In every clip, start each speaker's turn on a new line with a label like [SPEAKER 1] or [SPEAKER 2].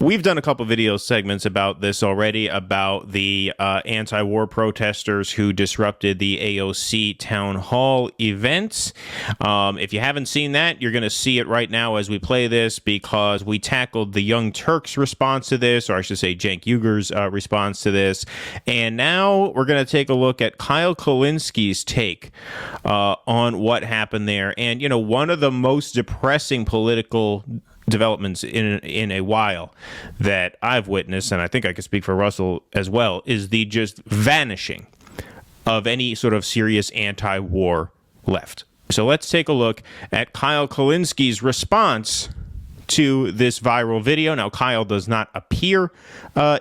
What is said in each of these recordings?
[SPEAKER 1] We've done a couple video segments about this already, about the anti-war protesters who disrupted the AOC town hall events. If you haven't seen that, you're going to see it right now as we play this, because we tackled the Young Turks' response to this, or I should say Cenk Uygur's response to this. And now we're going to take a look at Kyle Kulinski's take on what happened there. And, you know, one of the most depressing political developments in a while that I've witnessed, and I think I can speak for Russell as well, is the just vanishing of any sort of serious anti-war left. So let's take a look at Kyle Kulinski's response to this viral video. Now, Kyle does not appear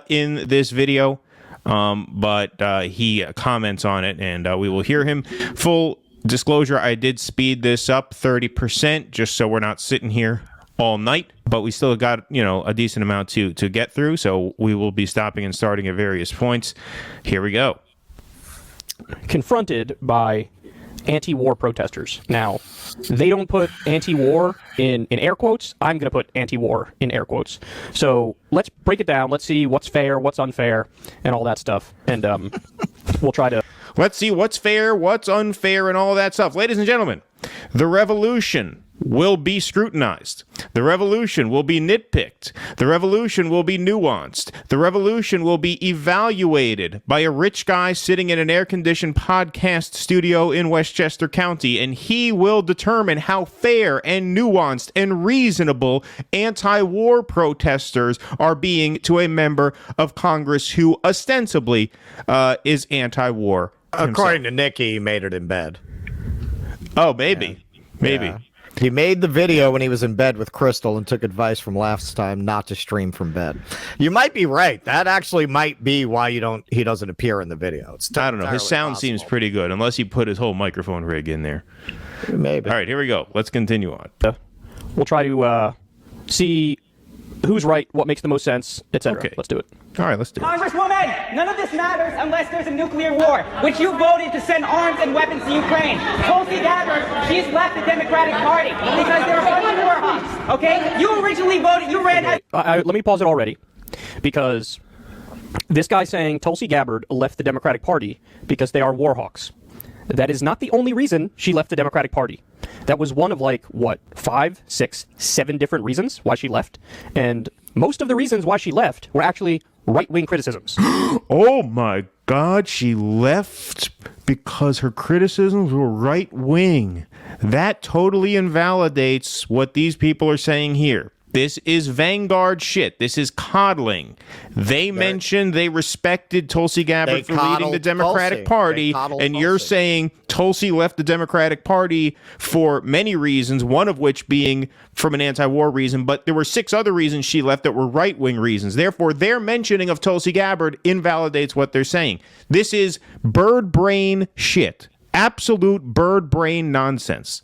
[SPEAKER 1] in this video, but he comments on it, and we will hear him. Full disclosure, I did speed this up 30% just so we're not sitting here all night, but we still got, you know, a decent amount to get through, so we will be stopping and starting at various points. Here we go.
[SPEAKER 2] Confronted by anti-war protesters. Now, they don't put anti-war in air quotes. I'm going to put anti-war in air quotes. So let's break it down. Let's see what's fair, what's unfair, and all that stuff. And we'll try to...
[SPEAKER 1] Let's see what's fair, what's unfair, and all that stuff. Ladies and gentlemen, the revolution will be scrutinized. The revolution will be nitpicked. The revolution will be nuanced. The revolution will be evaluated by a rich guy sitting in an air-conditioned podcast studio in Westchester County, and he will determine how fair and nuanced and reasonable anti-war protesters are being to a member of Congress who ostensibly is anti-war himself.
[SPEAKER 3] According to Nikki, he made it in bed.
[SPEAKER 1] Oh, maybe.
[SPEAKER 3] Yeah.
[SPEAKER 1] Maybe.
[SPEAKER 3] Yeah. He made the video when he was in bed with Crystal and took advice from last time not to stream from bed. You might be right. That actually might be why he doesn't appear in the video.
[SPEAKER 1] I don't know. His sound seems pretty good, unless he put his whole microphone rig in there.
[SPEAKER 3] Maybe.
[SPEAKER 1] All right, here we go. Let's continue on.
[SPEAKER 2] We'll try to see who's right, what makes the most sense, etc.
[SPEAKER 1] Okay.
[SPEAKER 2] Let's do it.
[SPEAKER 1] All right, let's do it.
[SPEAKER 4] Congresswoman, none of this matters unless there's a nuclear war, which you voted to send arms and weapons to Ukraine. Tulsi Gabbard, she's left the Democratic Party because they're fucking war hawks, okay? You originally voted, you ran...
[SPEAKER 2] Let me pause it already, because this guy saying Tulsi Gabbard left the Democratic Party because they are war hawks. That is not the only reason she left the Democratic Party. That was one of, like, what, 5, 6, 7 different reasons why she left. And most of the reasons why she left were actually right-wing criticisms.
[SPEAKER 1] Oh, my God. She left because her criticisms were right-wing. That totally invalidates what these people are saying here. This is Vanguard shit. This is coddling. They mentioned they respected Tulsi Gabbard for leading the Democratic Party, and you're saying Tulsi left the Democratic Party for many reasons, one of which being from an anti-war reason, but there were 6 other reasons she left that were right-wing reasons. Therefore, their mentioning of Tulsi Gabbard invalidates what they're saying. This is bird brain shit. Absolute bird brain nonsense.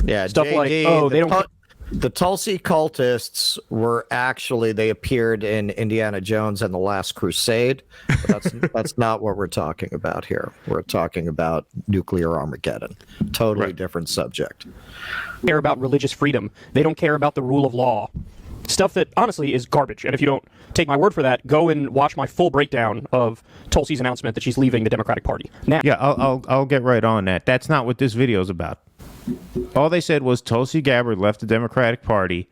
[SPEAKER 3] Yeah,
[SPEAKER 2] stuff
[SPEAKER 3] JD,
[SPEAKER 2] like, oh, they don't...
[SPEAKER 3] The Tulsi cultists were actually, they appeared in Indiana Jones and the Last Crusade. But that's not what we're talking about here. We're talking about nuclear Armageddon. Totally different subject.
[SPEAKER 2] They care about religious freedom. They don't care about the rule of law. Stuff that, honestly, is garbage. And if you don't take my word for that, go and watch my full breakdown of Tulsi's announcement that she's leaving the Democratic Party. Now,
[SPEAKER 1] yeah, I'll get right on that. That's not what this video is about. All they said was Tulsi Gabbard left the Democratic Party.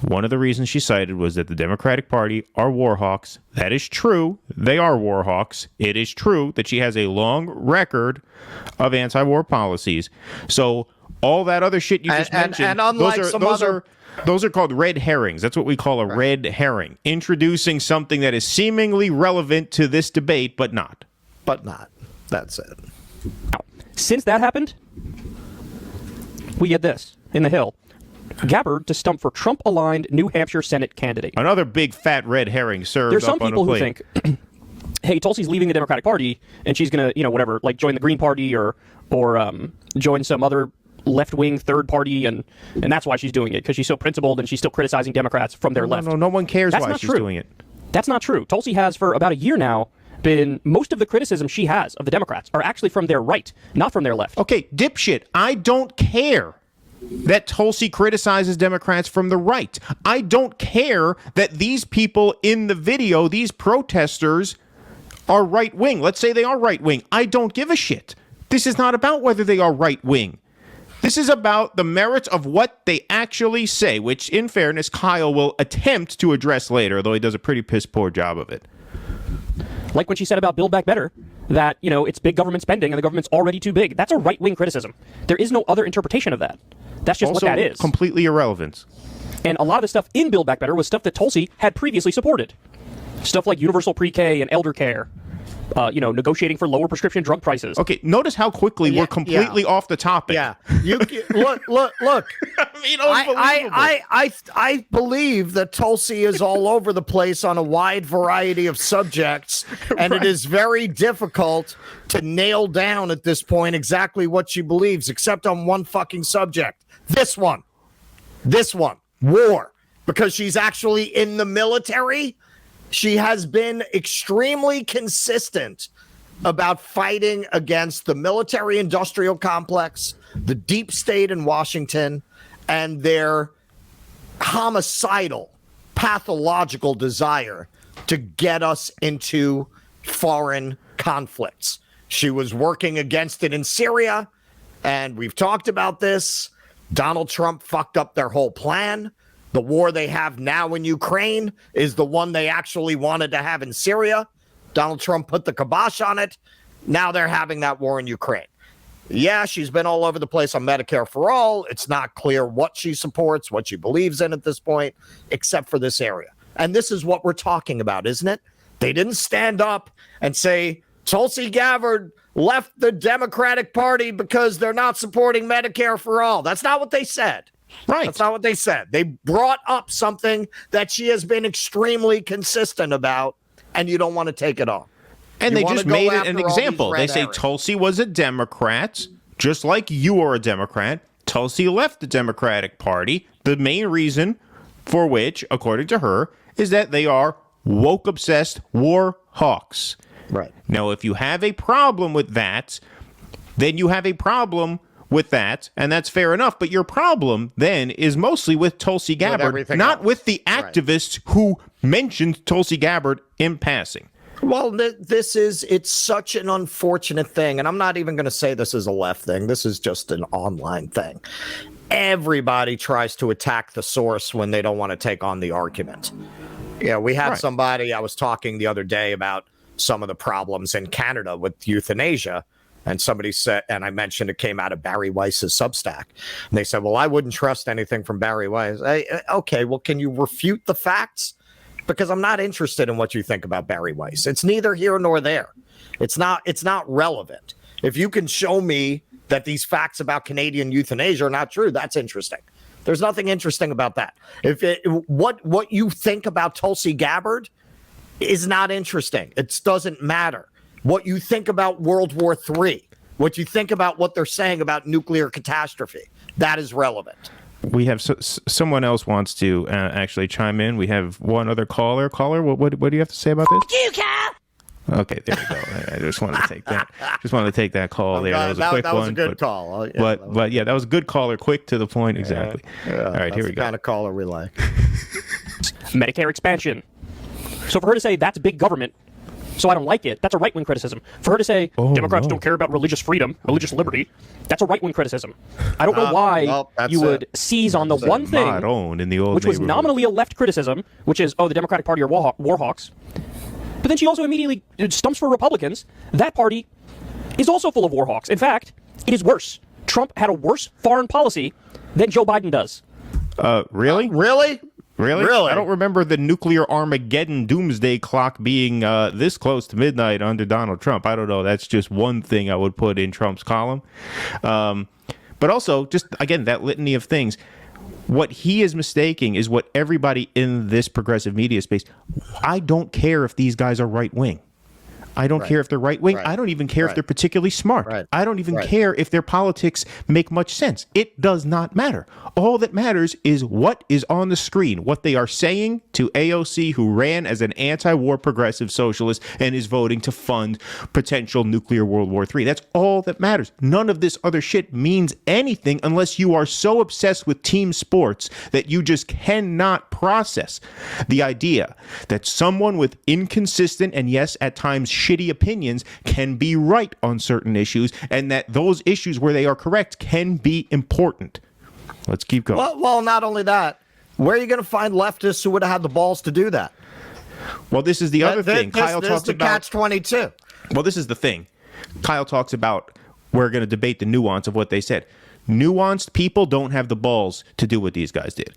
[SPEAKER 1] One of the reasons she cited was that the Democratic Party are war hawks. That is true. They are war hawks. It is true that she has a long record of anti-war policies. So all that other shit you just mentioned,
[SPEAKER 3] and unlike
[SPEAKER 1] those are called red herrings. That's what we call a red herring. Introducing something that is seemingly relevant to this debate, but not.
[SPEAKER 3] But not. That's it.
[SPEAKER 2] now, since that happened, we get this in the Hill. Gabbard to stump for Trump-aligned New Hampshire Senate candidate.
[SPEAKER 1] Another big fat red herring served
[SPEAKER 2] There's some
[SPEAKER 1] up on a
[SPEAKER 2] people who
[SPEAKER 1] plate.
[SPEAKER 2] think, hey, Tulsi's leaving the Democratic Party and she's going to, whatever, like join the Green Party or join some other left-wing third party, and that's why she's doing it, because she's so principled and she's still criticizing Democrats from their left.
[SPEAKER 1] No one cares
[SPEAKER 2] That's
[SPEAKER 1] why
[SPEAKER 2] not
[SPEAKER 1] she's
[SPEAKER 2] true.
[SPEAKER 1] doing it.
[SPEAKER 2] That's not true. Tulsi has, for about a year now, been most of the criticism she has of the Democrats are actually from their right, not from their left.
[SPEAKER 1] Okay, dipshit, I don't care. that Tulsi criticizes Democrats from the right. I don't care that these people in the video, these protesters, are right-wing. Let's say they are right-wing. I don't give a shit. This is not about whether they are right-wing. This is about the merits of what they actually say, which, in fairness, Kyle will attempt to address later, though he does a pretty piss-poor job of it.
[SPEAKER 2] Like when she said about Build Back Better, that, it's big government spending and the government's already too big. That's a right-wing criticism. There is no other interpretation of that. That's just
[SPEAKER 1] also,
[SPEAKER 2] what that is.
[SPEAKER 1] Completely irrelevant.
[SPEAKER 2] And a lot of the stuff in Build Back Better was stuff that Tulsi had previously supported. Stuff like universal pre-K and elder care. Negotiating for lower prescription drug prices.
[SPEAKER 1] Okay, notice how quickly we're completely off the topic.
[SPEAKER 3] Yeah, look.
[SPEAKER 1] I mean,
[SPEAKER 3] I believe that Tulsi is all over the place on a wide variety of subjects, and it is very difficult to nail down at this point exactly what she believes, except on one fucking subject. This one, war, because she's actually in the military. She has been extremely consistent about fighting against the military-industrial complex, the deep state in Washington, and their homicidal, pathological desire to get us into foreign conflicts. She was working against it in Syria, and we've talked about this. Donald Trump fucked up their whole plan. The war they have now in Ukraine is the one they actually wanted to have in Syria. Donald Trump put the kibosh on it. Now they're having that war in Ukraine. Yeah, she's been all over the place on Medicare for all. It's not clear what she supports, what she believes in at this point, except for this area. And this is what we're talking about, isn't it? They didn't stand up and say, Tulsi Gabbard left the Democratic Party because they're not supporting Medicare for all. That's not what they said.
[SPEAKER 1] Right.
[SPEAKER 3] That's not what they said. They brought up something that she has been extremely consistent about, and you don't want to take it off.
[SPEAKER 1] And they just made it an example. They say Tulsi was a Democrat, just like you are a Democrat. Tulsi left the Democratic Party. The main reason for which, according to her, is that they are woke-obsessed war hawks.
[SPEAKER 3] Right.
[SPEAKER 1] Now, if you have a problem with that, then you have a problem with that, and that's fair enough. But your problem then is mostly with Tulsi Gabbard, not with the activists who mentioned Tulsi Gabbard in passing.
[SPEAKER 3] Well, it's such an unfortunate thing, and I'm not even going to say this is a left thing. This is just an online thing. Everybody tries to attack the source when they don't want to take on the argument. Yeah, we had somebody, I was talking the other day about some of the problems in Canada with euthanasia. And somebody said, and I mentioned it came out of Barry Weiss's Substack. And they said, well, I wouldn't trust anything from Barry Weiss. Okay, well, can you refute the facts? Because I'm not interested in what you think about Barry Weiss. It's neither here nor there. It's not relevant. If you can show me that these facts about Canadian euthanasia are not true, that's interesting. There's nothing interesting about that. What you think about Tulsi Gabbard is not interesting. It doesn't matter. What you think about World War III, what you think about what they're saying about nuclear catastrophe, that is relevant.
[SPEAKER 1] We have someone else wants to actually chime in. We have one other caller. Caller, what do you have to say about this?
[SPEAKER 5] You, Cal!
[SPEAKER 1] Okay, there we go. I just wanted to take that. Just wanted to take that call there. That was a quick one.
[SPEAKER 3] That was a good call.
[SPEAKER 1] But yeah, that was a good caller. Quick to the point. Exactly. All right, here we go.
[SPEAKER 3] That's the kind of caller we like.
[SPEAKER 2] Medicare expansion. So for her to say that's big government, so I don't like it, that's a right-wing criticism. For her to say Democrats don't care about religious freedom, religious liberty, that's a right-wing criticism. I don't know why you would seize on the one thing, which was nominally a left criticism, which is, the Democratic Party are war hawks. But then she also immediately stumps for Republicans. That party is also full of war hawks. In fact, it is worse. Trump had a worse foreign policy than Joe Biden does.
[SPEAKER 1] Really?
[SPEAKER 3] Really?
[SPEAKER 1] I don't remember the nuclear Armageddon doomsday clock being this close to midnight under Donald Trump. I don't know. That's just one thing I would put in Trump's column. But also, just, again, that litany of things. What he is mistaking is what everybody in this progressive media space, I don't care if these guys are right-wing. I don't care if they're right wing.
[SPEAKER 3] Right.
[SPEAKER 1] I don't even care if
[SPEAKER 3] Right.
[SPEAKER 1] they're particularly smart.
[SPEAKER 3] Right.
[SPEAKER 1] I don't even
[SPEAKER 3] Right.
[SPEAKER 1] care if their politics make much sense. It does not matter. All that matters is what is on the screen, what they are saying to AOC, who ran as an anti-war progressive socialist and is voting to fund potential nuclear World War III. That's all that matters. None of this other shit means anything unless you are so obsessed with team sports that you just cannot process the idea that someone with inconsistent and, yes, at times shitty opinions can be right on certain issues, and that those issues where they are correct can be important. Let's keep going.
[SPEAKER 3] Well, not only that, where are you going to find leftists who would have had the balls to do that?
[SPEAKER 1] Well, this is the other thing. Kyle
[SPEAKER 3] this
[SPEAKER 1] talks
[SPEAKER 3] is the
[SPEAKER 1] about
[SPEAKER 3] catch-22.
[SPEAKER 1] Well, this is the thing. Kyle talks about we're going to debate the nuance of what they said. Nuanced people don't have the balls to do what these guys did.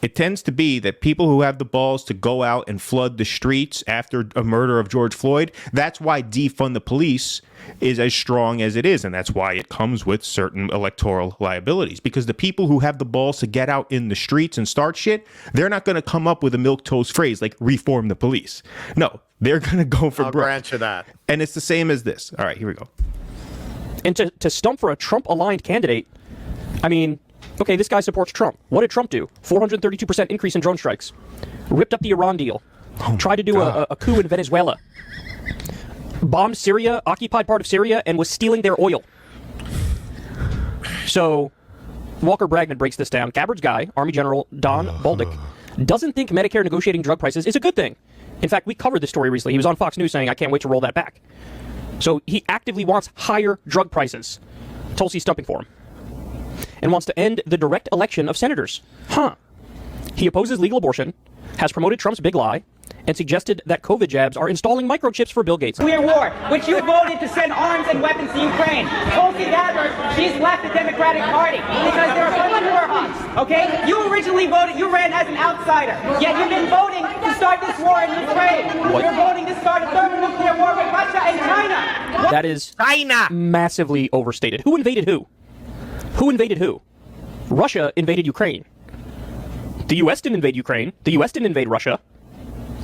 [SPEAKER 1] It tends to be that people who have the balls to go out and flood the streets after a murder of George Floyd, that's why defund the police is as strong as it is. And that's why it comes with certain electoral liabilities. Because the people who have the balls to get out in the streets and start shit, they're not going to come up with a milquetoast phrase like reform the police. No, they're going to go for
[SPEAKER 3] I'll
[SPEAKER 1] broke.
[SPEAKER 3] grant you that.
[SPEAKER 1] And it's the same as this. All right, here we go.
[SPEAKER 2] And to stump for a Trump-aligned candidate, I mean, okay, this guy supports Trump. What did Trump do? 432% increase in drone strikes. Ripped up the Iran deal. Tried to do a coup in Venezuela. Bombed Syria, occupied part of Syria, and was stealing their oil. So, Walker Bragman breaks this down. Gabbard's guy, Army General Don Bolduc, doesn't think Medicare negotiating drug prices is a good thing. In fact, we covered this story recently. He was on Fox News saying, I can't wait to roll that back. So he actively wants higher drug prices. Tulsi's stumping for him. And wants to end the direct election of senators. He opposes legal abortion, has promoted Trump's big lie, and suggested that COVID jabs are installing microchips for Bill Gates.
[SPEAKER 4] Nuclear war, which you voted to send arms and weapons to Ukraine. Tulsi Gabbard, she's left the Democratic Party because they're a bunch of war hawks, okay? You originally voted, you ran as an outsider, yet you've been voting to start this war in Ukraine. You're voting to start a third nuclear war with Russia and China.
[SPEAKER 2] That is
[SPEAKER 3] China.
[SPEAKER 2] massively overstated. Who invaded who? Who invaded who? Russia invaded Ukraine. The U.S. didn't invade Ukraine. The U.S. didn't invade Russia.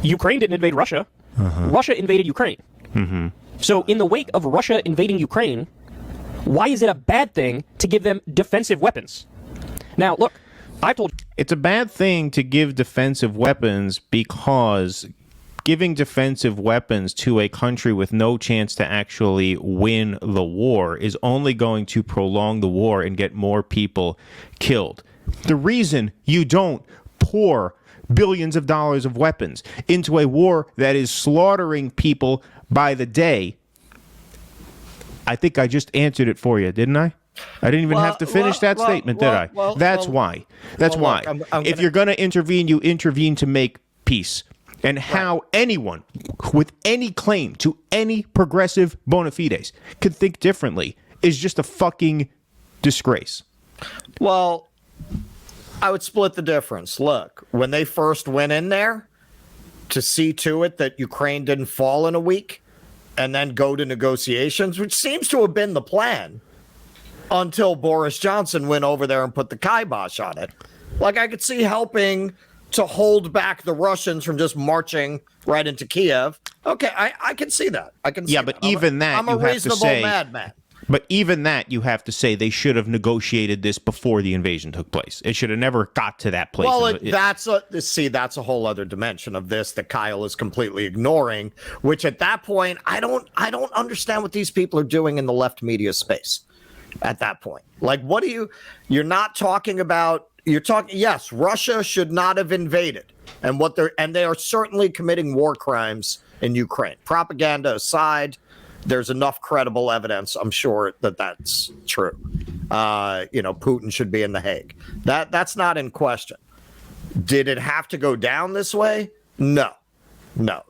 [SPEAKER 2] Ukraine didn't invade Russia. Russia invaded Ukraine. So in the wake of Russia invading Ukraine, why is it a bad thing to give them defensive weapons? Now, look, I told you.
[SPEAKER 1] It's a bad thing to give defensive weapons because giving defensive weapons to a country with no chance to actually win the war is only going to prolong the war and get more people killed. The reason you don't pour billions of dollars of weapons into a war that is slaughtering people by the day, I think I just answered it for you, didn't I? I didn't even have to finish that statement, did I? That's why. That's why.
[SPEAKER 3] Look,
[SPEAKER 1] if you're going to intervene, you intervene to make peace. And how anyone with any claim to any progressive bona fides could think differently is just a fucking disgrace.
[SPEAKER 3] Well, I would split the difference. Look, when they first went in there to see to it that Ukraine didn't fall in a week and then go to negotiations, which seems to have been the plan until Boris Johnson went over there and put the kibosh on it. Like, I could see helping to hold back the Russians from just marching right into Kiev. Okay, I can see that. I can see
[SPEAKER 1] Yeah, but even that,
[SPEAKER 3] I'm a
[SPEAKER 1] you have to
[SPEAKER 3] reasonable
[SPEAKER 1] say,
[SPEAKER 3] madman.
[SPEAKER 1] But even that, you have to say they should have negotiated this before the invasion took place. It should have never got to that place.
[SPEAKER 3] Well, that's a whole other dimension of this that Kyle is completely ignoring. Which at that point, I don't understand what these people are doing in the left media space. At that point, like, what do you're not talking about? You're talking. Yes, Russia should not have invaded, and they are certainly committing war crimes in Ukraine. Propaganda aside, there's enough credible evidence, I'm sure, that that's true. Putin should be in The Hague. That's not in question. Did it have to go down this way? No.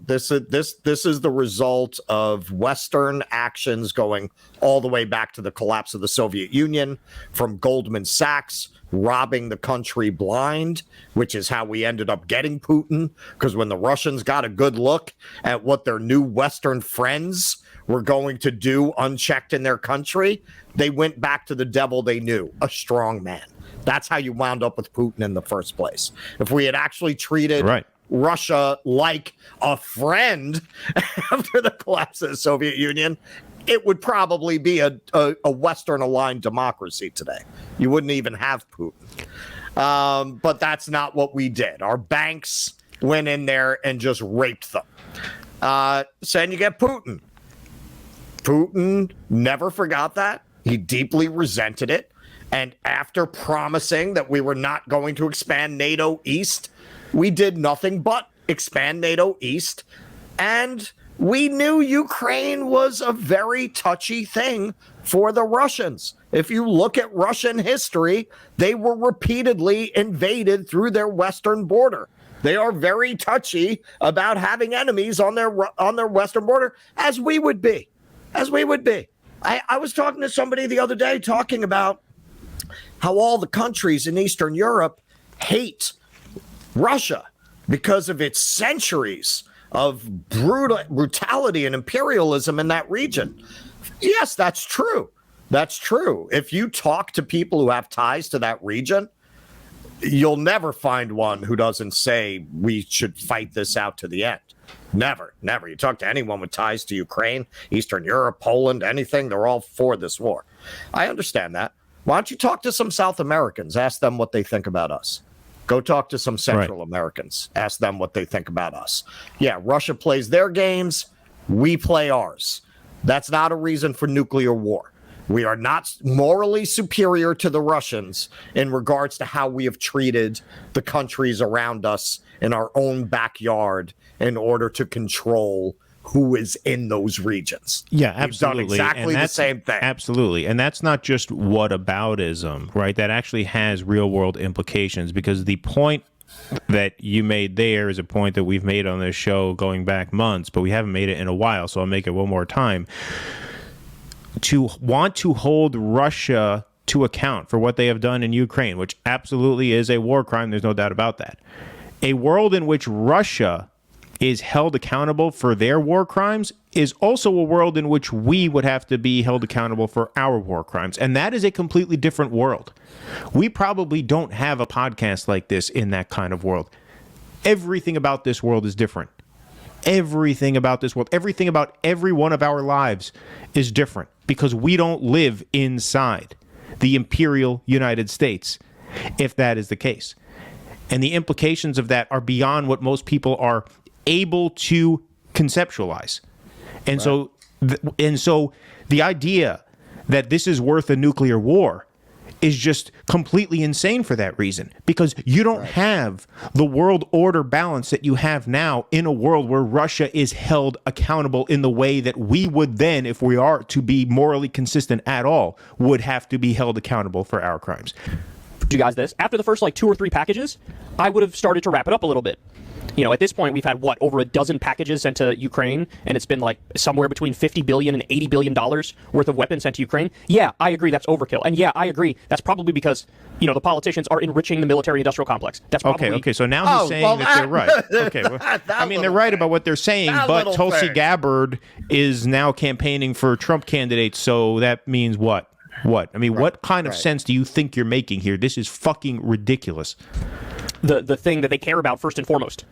[SPEAKER 3] This is the result of Western actions going all the way back to the collapse of the Soviet Union, from Goldman Sachs robbing the country blind, which is how we ended up getting Putin. Because when the Russians got a good look at what their new Western friends were going to do unchecked in their country, they went back to the devil they knew, a strong man. That's how you wound up with Putin in the first place. If we had actually treated Russia like a friend after the collapse of the Soviet Union, it would probably be a Western-aligned democracy today. You wouldn't even have Putin. But that's not what we did. Our banks went in there and just raped them. So then you get Putin. Putin never forgot that. He deeply resented it. And after promising that we were not going to expand NATO East, we did nothing but expand NATO East. And we knew Ukraine was a very touchy thing for the Russians. If you look at Russian history, they were repeatedly invaded through their western border. They are very touchy about having enemies on their western border, as we would be. I was talking to somebody the other day talking about how all the countries in Eastern Europe hate Russia because of its centuries of brutality and imperialism in that region. Yes, that's true. That's true. If you talk to people who have ties to that region, you'll never find one who doesn't say we should fight this out to the end. Never. You talk to anyone with ties to Ukraine, Eastern Europe, Poland, anything, they're all for this war. I understand that. Why don't you talk to some South Americans? Ask them what they think about us. Go talk to some Central Americans. Ask them what they think about us. Yeah, Russia plays their games. We play ours. That's not a reason for nuclear war. We are not morally superior to the Russians in regards to how we have treated the countries around us in our own backyard in order to control who is in those regions.
[SPEAKER 1] Yeah, absolutely.
[SPEAKER 3] We've done exactly the same thing.
[SPEAKER 1] Absolutely. And that's not just whataboutism, right? That actually has real world implications, because the point that you made there is a point that we've made on this show going back months, but we haven't made it in a while, so I'll make it one more time. To want to hold Russia to account for what they have done in Ukraine, which absolutely is a war crime, there's no doubt about that. A world in which Russia is held accountable for their war crimes is also a world in which we would have to be held accountable for our war crimes. And that is a completely different world. We probably don't have a podcast like this in that kind of world. Everything about this world is different. Everything about this world, everything about every one of our lives is different, because we don't live inside the imperial United States, if that is the case. And the implications of that are beyond what most people are able to conceptualize. And so the idea that this is worth a nuclear war is just completely insane for that reason, because you don't have the world order balance that you have now in a world where Russia is held accountable in the way that we would then, if we are to be morally consistent at all, would have to be held accountable for our crimes.
[SPEAKER 2] You guys this. After the first 2 or 3 packages, I would have started to wrap it up a little bit. You know, at this point, we've had, over a dozen packages sent to Ukraine, and it's been somewhere between $50 billion and $80 billion worth of weapons sent to Ukraine. Yeah, I agree that's overkill. And yeah, I agree that's probably because, the politicians are enriching the military-industrial complex. That's probably...
[SPEAKER 1] Okay, so now he's saying that they're right. Okay, well, they're right about what they're saying, but Tulsi Gabbard is now campaigning for Trump candidates, so that means what? What? I mean, what kind of sense do you think you're making here? This is fucking ridiculous.
[SPEAKER 2] The thing that they care about first and foremost.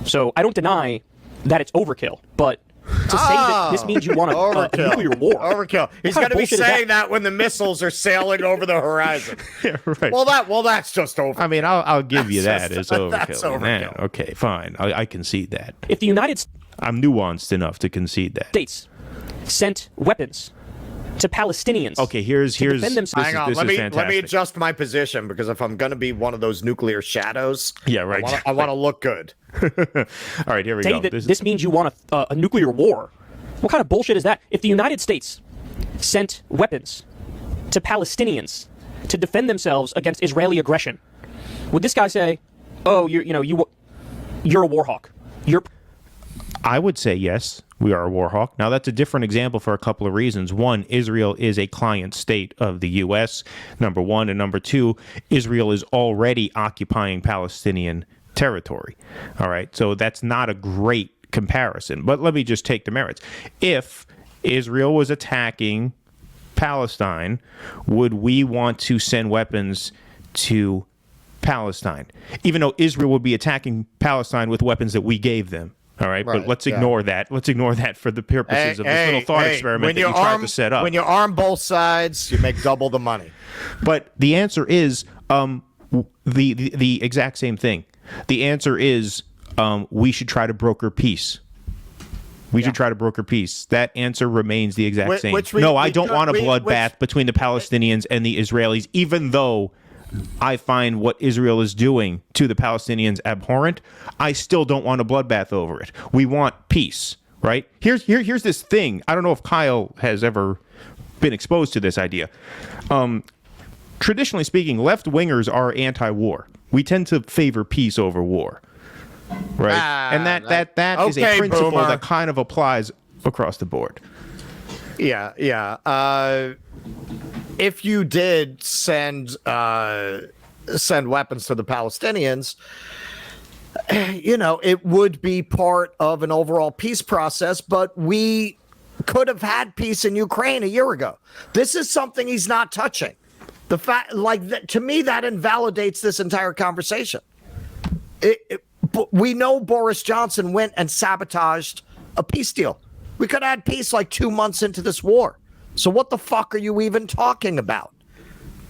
[SPEAKER 2] So I don't deny that it's overkill, but to say that this means you want a nuclear war.
[SPEAKER 3] Overkill. He's going to be saying that when the missiles are sailing over the horizon.
[SPEAKER 1] Yeah, right.
[SPEAKER 3] Well, that's just overkill.
[SPEAKER 1] I mean, I'll give you that. It's overkill.
[SPEAKER 3] That's overkill.
[SPEAKER 1] Man, okay, fine. I concede that.
[SPEAKER 2] If the United
[SPEAKER 1] I'm nuanced enough to concede that.
[SPEAKER 2] States sent weapons to Palestinians.
[SPEAKER 1] Okay, here's
[SPEAKER 3] hang on. Let me adjust my position, because if I'm going to be one of those nuclear shadows,
[SPEAKER 1] yeah, right.
[SPEAKER 3] I want to look good.
[SPEAKER 1] All right, here we go.
[SPEAKER 2] This means you want a nuclear war. What kind of bullshit is that? If the United States sent weapons to Palestinians to defend themselves against Israeli aggression, would this guy say, "Oh, you're a war hawk"?
[SPEAKER 1] I would say yes, we are a war hawk. Now, that's a different example for a couple of reasons. One, Israel is a client state of the U.S., number one. And number two, Israel is already occupying Palestinian territory. All right, so that's not a great comparison. But let me just take the merits. If Israel was attacking Palestine, would we want to send weapons to Palestine, even though Israel would be attacking Palestine with weapons that we gave them. All right, but let's ignore that. Let's ignore that for the purposes of this little thought experiment that you tried to set up.
[SPEAKER 3] When you arm both sides, you make double the money.
[SPEAKER 1] But the answer is the exact same thing. The answer is we should try to broker peace. We should try to broker peace. That answer remains the exact same. I don't want a bloodbath between the Palestinians and the Israelis, even though I find what Israel is doing to the Palestinians abhorrent. I still don't want a bloodbath over it. We want peace, right? Here's this thing. I don't know if Kyle has ever been exposed to this idea. Traditionally speaking, left-wingers are anti-war. We tend to favor peace over war. Right, and that is a principle that kind of applies across the board.
[SPEAKER 3] Yeah. If you did send weapons to the Palestinians, it would be part of an overall peace process. But we could have had peace in Ukraine a year ago. This is something he's not touching. The fact, to me, that invalidates this entire conversation. But we know Boris Johnson went and sabotaged a peace deal. We could have had peace 2 months into this war. So what the fuck are you even talking about?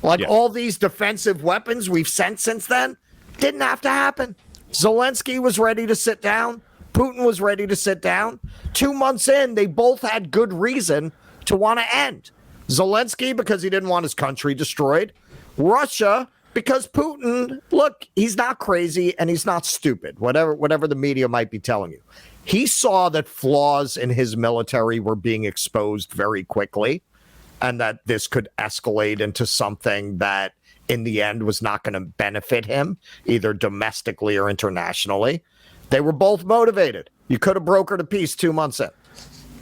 [SPEAKER 3] All these defensive weapons we've sent since then didn't have to happen. Zelensky was ready to sit down. Putin was ready to sit down. 2 months in, they both had good reason to want to end. Zelensky because he didn't want his country destroyed. Russia because Putin, look, he's not crazy and he's not stupid, whatever the media might be telling you. He saw that flaws in his military were being exposed very quickly and that this could escalate into something that in the end was not going to benefit him, either domestically or internationally. They were both motivated. You could have brokered a peace 2 months in,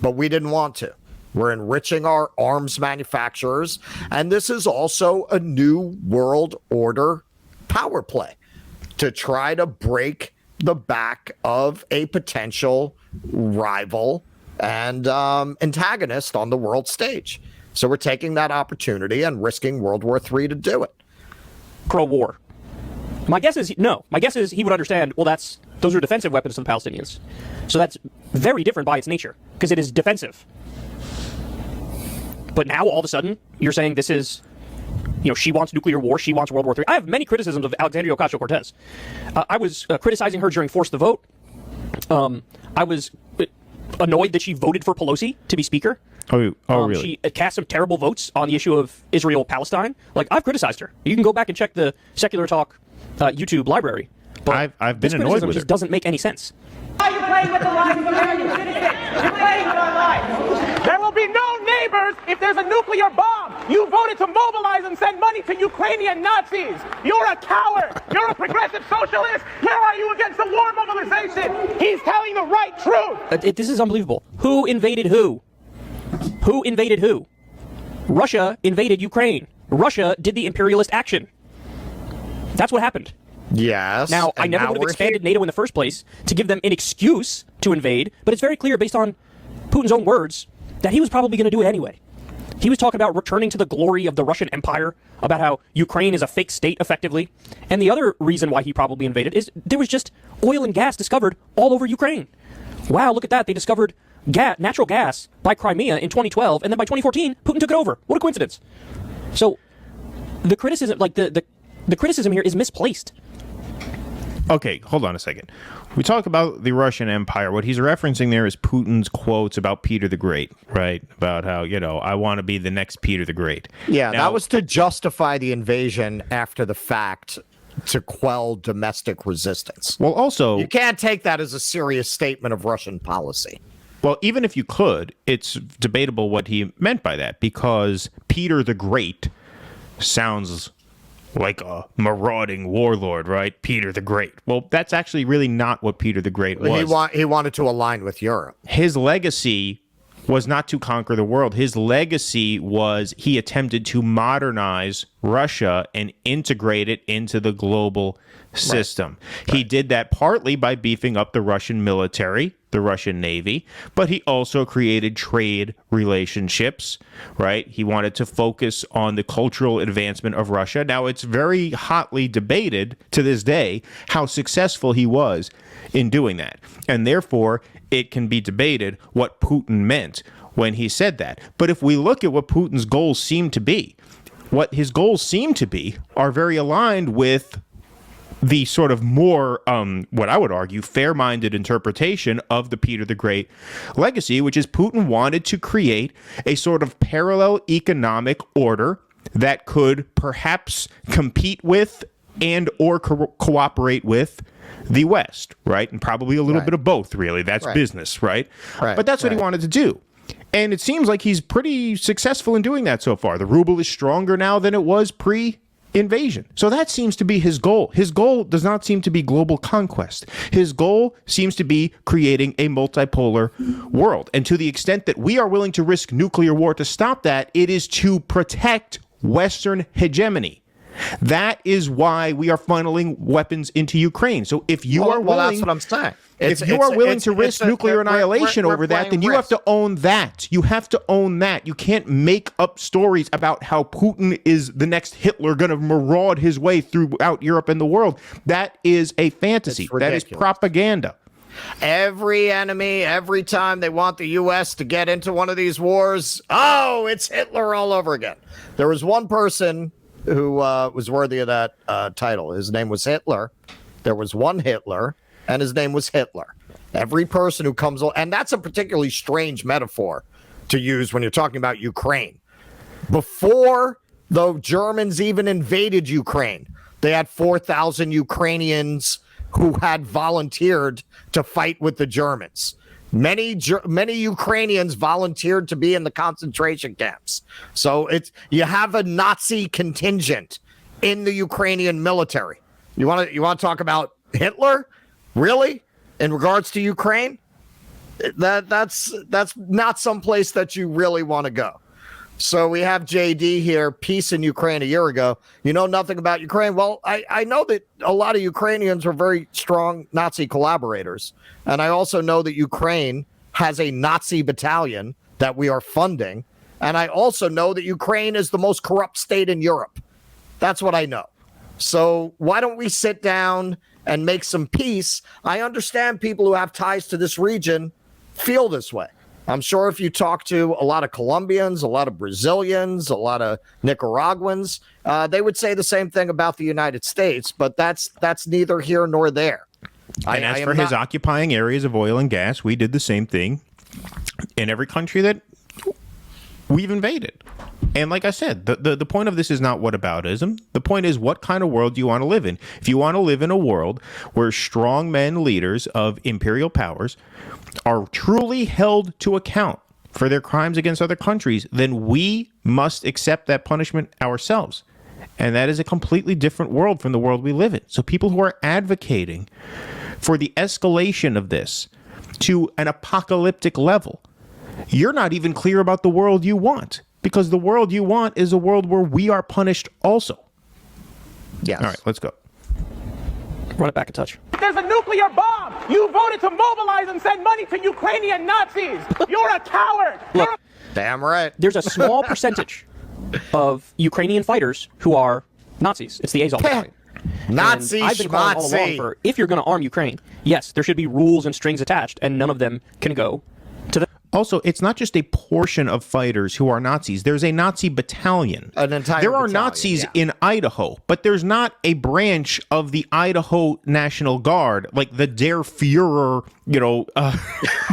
[SPEAKER 3] but we didn't want to. We're enriching our arms manufacturers, and this is also a new world order power play to try to break the back of a potential rival and antagonist on the world stage. So we're taking that opportunity and risking World War III to do it.
[SPEAKER 2] Pro-war. My guess is no. My guess is he would understand, well, those are defensive weapons to the Palestinians. So that's very different by its nature, because it is defensive. But now, all of a sudden, you're saying this is, she wants nuclear war, she wants World War III. I have many criticisms of Alexandria Ocasio-Cortez. I was criticizing her during Force the Vote. I was annoyed that she voted for Pelosi to be Speaker.
[SPEAKER 1] Oh, really?
[SPEAKER 2] She cast some terrible votes on the issue of Israel-Palestine. I've criticized her. You can go back and check the Secular Talk YouTube library. But
[SPEAKER 1] I've been annoyed with her.
[SPEAKER 2] Just doesn't make any sense.
[SPEAKER 4] Why are you playing with the lives of American citizens? You're playing with our lives. There will be no neighbors if there's a nuclear bomb. You voted to mobilize and send money to Ukrainian Nazis. You're a coward. You're a progressive socialist. Where are you against the war mobilization? He's telling the right truth.
[SPEAKER 2] This is unbelievable. Who invaded who? Who invaded who? Russia invaded Ukraine. Russia did the imperialist action. That's what happened.
[SPEAKER 3] Yes.
[SPEAKER 2] Now, I never would have expanded NATO in the first place to give them an excuse to invade, but it's very clear based on Putin's own words that he was probably going to do it anyway. He was talking about returning to the glory of the Russian Empire, about how Ukraine is a fake state, effectively. And the other reason why he probably invaded is there was just oil and gas discovered all over Ukraine. Wow, look at that. They discovered natural gas by Crimea in 2012, and then by 2014, Putin took it over. What a coincidence. So the criticism, the criticism here is misplaced.
[SPEAKER 1] Okay, hold on a second. We talk about the Russian Empire. What he's referencing there is Putin's quotes about Peter the Great, right? About how, I want to be the next Peter the Great.
[SPEAKER 3] Yeah, that was to justify the invasion after the fact to quell domestic resistance.
[SPEAKER 1] Well, also,
[SPEAKER 3] you can't take that as a serious statement of Russian policy.
[SPEAKER 1] Well, even if you could, it's debatable what he meant by that, because Peter the Great sounds like a marauding warlord, right? Peter the Great. Well, that's actually really not what Peter the Great was.
[SPEAKER 3] He wanted to align with Europe.
[SPEAKER 1] His legacy was not to conquer the world. His legacy was he attempted to modernize Russia and integrate it into the global system. Right. He did that partly by beefing up the Russian military, the Russian Navy, but he also created trade relationships, right? He wanted to focus on the cultural advancement of Russia. Now, it's very hotly debated to this day how successful he was in doing that. And therefore, it can be debated what Putin meant when he said that. But if we look at what Putin's goals seem to be, what his goals seem to be are very aligned with the sort of more, what I would argue, fair-minded interpretation of the Peter the Great legacy, which is Putin wanted to create a sort of parallel economic order that could perhaps compete with and or cooperate with the West, right? And probably a little bit of both, really. That's business, right? But that's what he wanted to do. And it seems like he's pretty successful in doing that so far. The ruble is stronger now than it was pre-invasion. So that seems to be his goal. His goal does not seem to be global conquest. His goal seems to be creating a multipolar world. And to the extent that we are willing to risk nuclear war to stop that, it is to protect Western hegemony. That is why we are funneling weapons into Ukraine. So if you are willing,
[SPEAKER 3] well, that's what I'm saying.
[SPEAKER 1] If you are willing to risk nuclear annihilation over that, then you have to own that. You have to own that. You can't make up stories about how Putin is the next Hitler going to maraud his way throughout Europe and the world. That is a fantasy. That is propaganda.
[SPEAKER 3] Every enemy, every time they want the U.S. to get into one of these wars, oh, it's Hitler all over again. There was one person who was worthy of that title. His name was Hitler. There was one Hitler, and his name was Hitler. Every person who comes, and that's a particularly strange metaphor to use when you're talking about Ukraine. Before the Germans even invaded Ukraine, they had 4,000 Ukrainians who had volunteered to fight with the Germans. Many Ukrainians volunteered to be in the concentration camps. So you have a Nazi contingent in the Ukrainian military. You want to talk about Hitler? Really? In regards to Ukraine? That's not someplace that you really want to go. So we have JD here, peace in Ukraine a year ago. You know nothing about Ukraine? Well, I know that a lot of Ukrainians were very strong Nazi collaborators. And I also know that Ukraine has a Nazi battalion that we are funding. And I also know that Ukraine is the most corrupt state in Europe. That's what I know. So why don't we sit down and make some peace? I understand people who have ties to this region feel this way. I'm sure if you talk to a lot of Colombians, a lot of Brazilians, a lot of Nicaraguans, they would say the same thing about the United States, but that's neither here nor there.
[SPEAKER 1] And as for his occupying areas of oil and gas, we did the same thing in every country that we've invaded. And like I said, the point of this is not whataboutism. The point is, what kind of world do you want to live in? If you want to live in a world where strong men leaders of imperial powers are truly held to account for their crimes against other countries, then we must accept that punishment ourselves. And that is a completely different world from the world we live in. So people who are advocating for the escalation of this to an apocalyptic level, you're not even clear about the world you want, because the world you want is a world where we are punished also.
[SPEAKER 3] Yes.
[SPEAKER 1] All right, let's go.
[SPEAKER 2] Run it back a touch.
[SPEAKER 5] There's a nuclear bomb. You voted to mobilize and send money to Ukrainian Nazis. You're a coward.
[SPEAKER 2] Look,
[SPEAKER 3] damn right.
[SPEAKER 2] There's a small percentage of Ukrainian fighters who are Nazis. It's the Azov battalion.
[SPEAKER 3] Nazi
[SPEAKER 2] I've been calling all along for, if you're going to arm Ukraine, yes, there should be rules and strings attached, and none of them can go to the...
[SPEAKER 1] Also, it's not just a portion of fighters who are Nazis. There's a Nazi battalion.
[SPEAKER 3] An entire
[SPEAKER 1] There are
[SPEAKER 3] battalion,
[SPEAKER 1] Nazis
[SPEAKER 3] yeah.
[SPEAKER 1] in Idaho, but there's not a branch of the Idaho National Guard, like the Der Führer,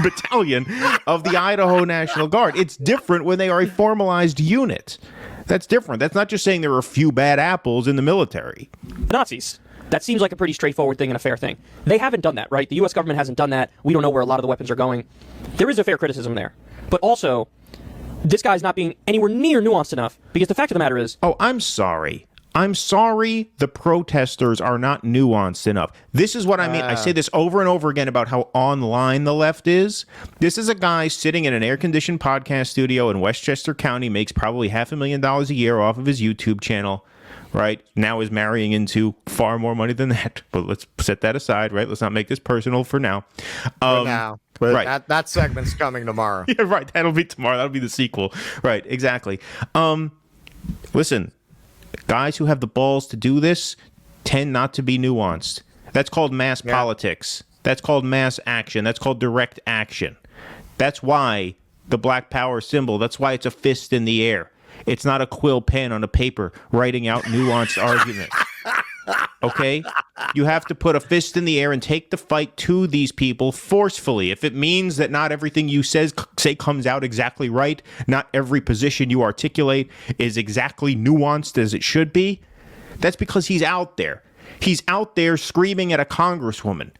[SPEAKER 1] battalion of the Idaho National Guard. It's different when they are a formalized unit. That's different. That's not just saying there are a few bad apples in the military.
[SPEAKER 2] The Nazis. That seems like a pretty straightforward thing and a fair thing. They haven't done that, right? The U.S. government hasn't done that. We don't know where a lot of the weapons are going. There is a fair criticism there. But also, this guy's not being anywhere near nuanced enough, because the fact of the matter is...
[SPEAKER 1] Oh, I'm sorry. I'm sorry the protesters are not nuanced enough. This is what I mean. I say this over and over again about how online the left is. This is a guy sitting in an air-conditioned podcast studio in Westchester County, makes probably $500,000 a year off of his YouTube channel, right, now is marrying into far more money than that. But let's set that aside, right? Let's not make this personal for now.
[SPEAKER 3] But
[SPEAKER 1] right.
[SPEAKER 3] that segment's coming tomorrow.
[SPEAKER 1] Yeah, right. That'll be tomorrow. That'll be the sequel. Right, exactly. Listen, guys who have the balls to do this tend not to be nuanced. That's called mass politics. That's called mass action. That's called direct action. That's why the Black Power symbol, that's why it's a fist in the air. It's not a quill pen on a paper writing out nuanced arguments. Okay? You have to put a fist in the air and take the fight to these people forcefully. If it means that not everything you say comes out exactly right, not every position you articulate is exactly nuanced as it should be, that's because he's out there. He's out there screaming at a congresswoman.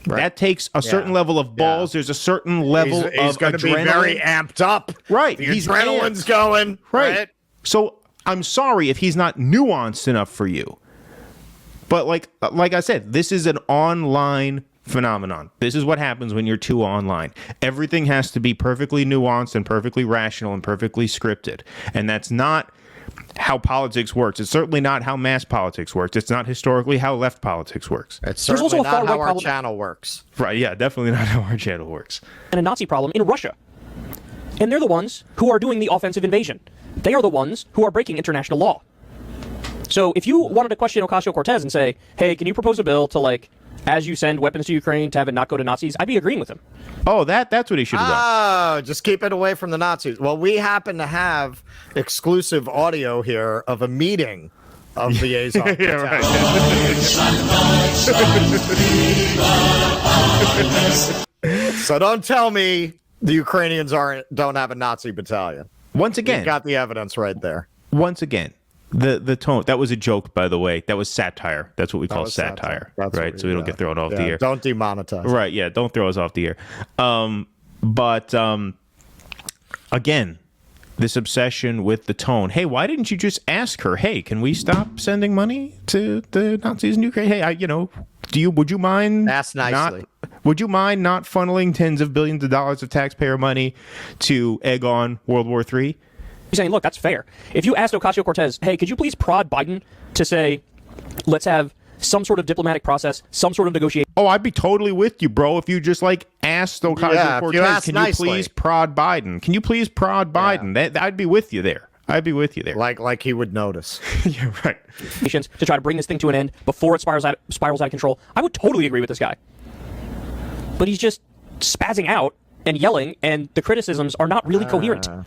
[SPEAKER 1] Right. That takes a certain level of balls. There's a certain level of adrenaline. He's going to be
[SPEAKER 3] very amped up.
[SPEAKER 1] Right.
[SPEAKER 3] The adrenaline's going. Right.
[SPEAKER 1] So I'm sorry if he's not nuanced enough for you. But like I said, this is an online phenomenon. This is what happens when you're too online. Everything has to be perfectly nuanced and perfectly rational and perfectly scripted. And that's not how politics works. It's certainly not how mass politics works. It's not historically how left politics works.
[SPEAKER 3] It's certainly not how our channel works.
[SPEAKER 1] Right, yeah, definitely not how our channel works.
[SPEAKER 2] And a Nazi problem in Russia. And they're the ones who are doing the offensive invasion. They are the ones who are breaking international law. So if you wanted to question Ocasio-Cortez and say, hey, can you propose a bill to, like, as you send weapons to Ukraine, to have it not go to Nazis, I'd be agreeing with him.
[SPEAKER 1] Oh, that's what he should have done.
[SPEAKER 3] Oh, just keep it away from the Nazis. Well, we happen to have exclusive audio here of a meeting of liaison.
[SPEAKER 1] Yeah, right.
[SPEAKER 3] So don't tell me the Ukrainians don't have a Nazi battalion.
[SPEAKER 1] Once again,
[SPEAKER 3] you got the evidence right there.
[SPEAKER 1] Once again. The tone, that was a joke, by the way. That was satire. That's what we call satire. Right? So we don't get thrown off the air.
[SPEAKER 3] Don't demonetize.
[SPEAKER 1] Right, yeah, don't throw us off the air. But again, this obsession with the tone. Hey, why didn't you just ask her, hey, can we stop sending money to the Nazis in Ukraine? Hey, would you mind
[SPEAKER 3] ask nicely.
[SPEAKER 1] Would you mind not funneling tens of billions of dollars of taxpayer money to egg on World War III?
[SPEAKER 2] He's saying, look, that's fair. If you asked Ocasio-Cortez, hey, could you please prod Biden to say, let's have some sort of diplomatic process, some sort of negotiation?
[SPEAKER 1] Oh, I'd be totally with you, bro. If you just asked Ocasio-Cortez, can you please prod Biden? Can you please prod Biden? I'd be with you there. I'd be with you there.
[SPEAKER 3] Like he would notice.
[SPEAKER 1] Yeah, right.
[SPEAKER 2] To try to bring this thing to an end before it spirals out of control. I would totally agree with this guy. But he's just spazzing out and yelling, and the criticisms are not really coherent.
[SPEAKER 1] Oh.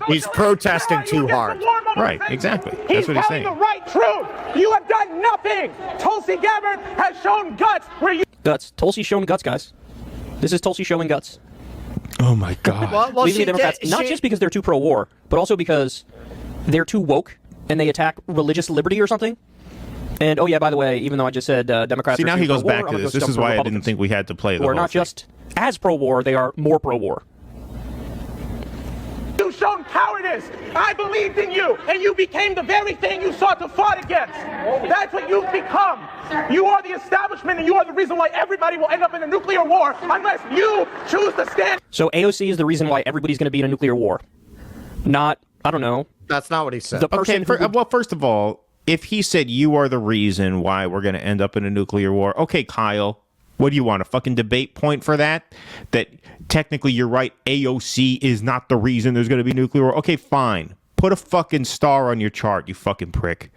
[SPEAKER 3] He's protesting too hard.
[SPEAKER 1] Right, exactly. That's what he's saying.
[SPEAKER 5] He's telling the right truth. You have done nothing. Tulsi Gabbard has shown guts where you...
[SPEAKER 2] Guts. Tulsi's shown guts, guys. This is Tulsi showing guts.
[SPEAKER 1] Oh, my God.
[SPEAKER 3] Well,
[SPEAKER 2] Leaving the Democrats, not just because they're too pro-war, but also because they're too woke and they attack religious liberty or something. And, oh, yeah, by the way, even though I just said Democrats
[SPEAKER 1] See,
[SPEAKER 2] are
[SPEAKER 1] now
[SPEAKER 2] too
[SPEAKER 1] he goes
[SPEAKER 2] pro-war,
[SPEAKER 1] back to this. This is why I didn't think we had to play the whole
[SPEAKER 2] thing. Or not just as pro-war, they are more pro-war.
[SPEAKER 5] You've shown cowardice. I believed in you, and you became the very thing you sought to fight against. That's what you've become. You are the establishment, and you are the reason why everybody will end up in a nuclear war unless you choose to stand.
[SPEAKER 2] So AOC is the reason why everybody's going to be in a nuclear war. Not, I don't know.
[SPEAKER 3] That's not what he said.
[SPEAKER 2] The person
[SPEAKER 1] well, first of all, if he said you are the reason why we're going to end up in a nuclear war, okay, Kyle, what do you want, a fucking debate point for that? That technically you're right, AOC is not the reason there's going to be nuclear war. Okay, fine. Put a fucking star on your chart, you fucking prick.